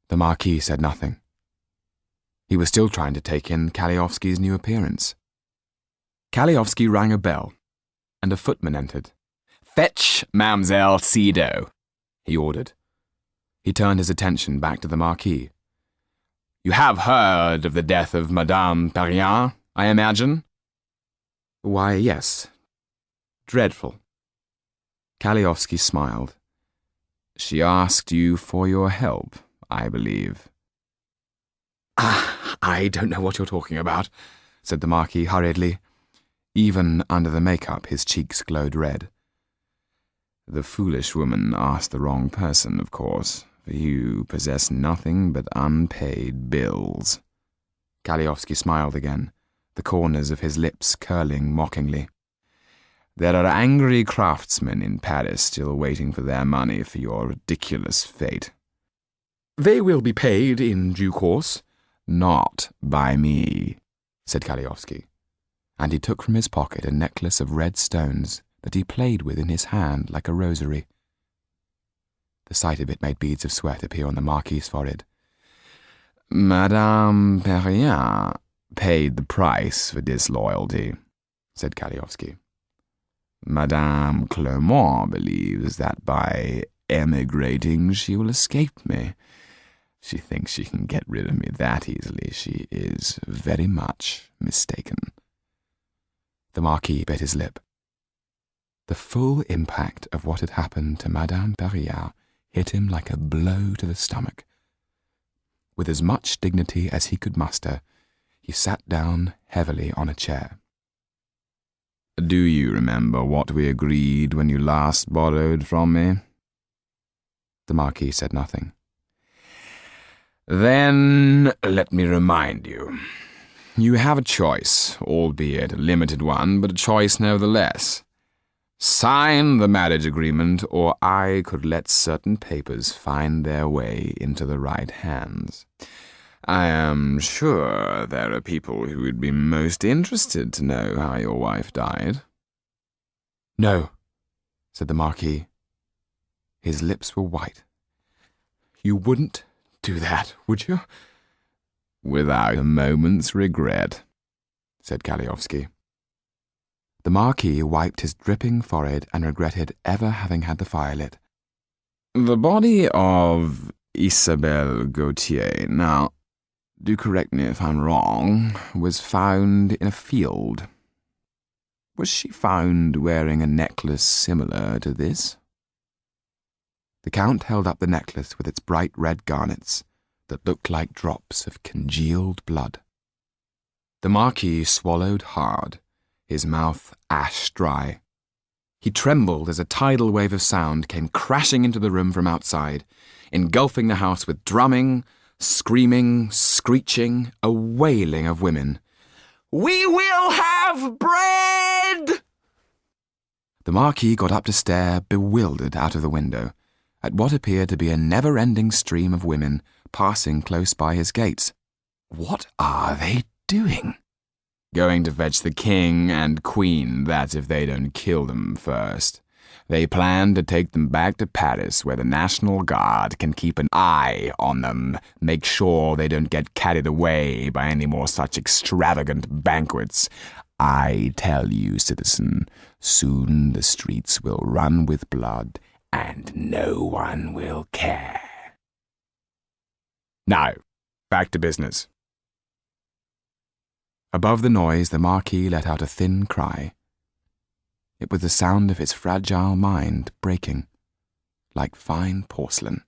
The Marquis said nothing. He was still trying to take in Kaliowski's new appearance. Kaliowski rang a bell, and a footman entered. "Fetch Mademoiselle Cedo," he ordered. He turned his attention back to the Marquis. "You have heard of the death of Madame Perrien, I imagine?" "Why, yes. Dreadful." Kaliowski smiled. "She asked you for your help, I believe." "I don't know what you're talking about," said the Marquis hurriedly. Even under the makeup, his cheeks glowed red. "The foolish woman asked the wrong person, of course, for you possess nothing but unpaid bills." Kaliowski smiled again, the corners of his lips curling mockingly. "There are angry craftsmen in Paris still waiting for their money for your ridiculous fate." "They will be paid in due course." "Not by me," said Kaliowski, and he took from his pocket a necklace of red stones that he played with in his hand like a rosary. The sight of it made beads of sweat appear on the Marquis's forehead. "Madame Perrien paid the price for disloyalty," said Kaliowski. "Madame Clermont believes that by emigrating she will escape me. She thinks she can get rid of me that easily. She is very much mistaken." The Marquis bit his lip. The full impact of what had happened to Madame Perrien hit him like a blow to the stomach. With as much dignity as he could muster, he sat down heavily on a chair. "Do you remember what we agreed when you last borrowed from me?" The Marquis said nothing. "Then let me remind you. You have a choice, albeit a limited one, but a choice nevertheless. Sign the marriage agreement, or I could let certain papers find their way into the right hands. I am sure there are people who would be most interested to know how your wife died." "No," said the Marquis. His lips were white. "You wouldn't do that, would you?" "Without a moment's regret," said Kaliowski. The Marquis wiped his dripping forehead and regretted ever having had the fire lit. "The body of Isabelle Gautier, now, do correct me if I'm wrong, was found in a field. Was she found wearing a necklace similar to this?" The Count held up the necklace with its bright red garnets that looked like drops of congealed blood. The Marquis swallowed hard, his mouth ash dry. He trembled as a tidal wave of sound came crashing into the room from outside, engulfing the house with drumming, screaming, screeching, a wailing of women. "We will have bread!" The Marquis got up to stare, bewildered, out of the window, at what appeared to be a never-ending stream of women passing close by his gates. What are they doing? "Going to fetch the king and queen, that's if they don't kill them first. They plan to take them back to Paris, where the National Guard can keep an eye on them, make sure they don't get carried away by any more such extravagant banquets. I tell you, citizen, soon the streets will run with blood, and no one will care. Now, back to business." Above the noise, the Marquis let out a thin cry. It was the sound of his fragile mind breaking, like fine porcelain.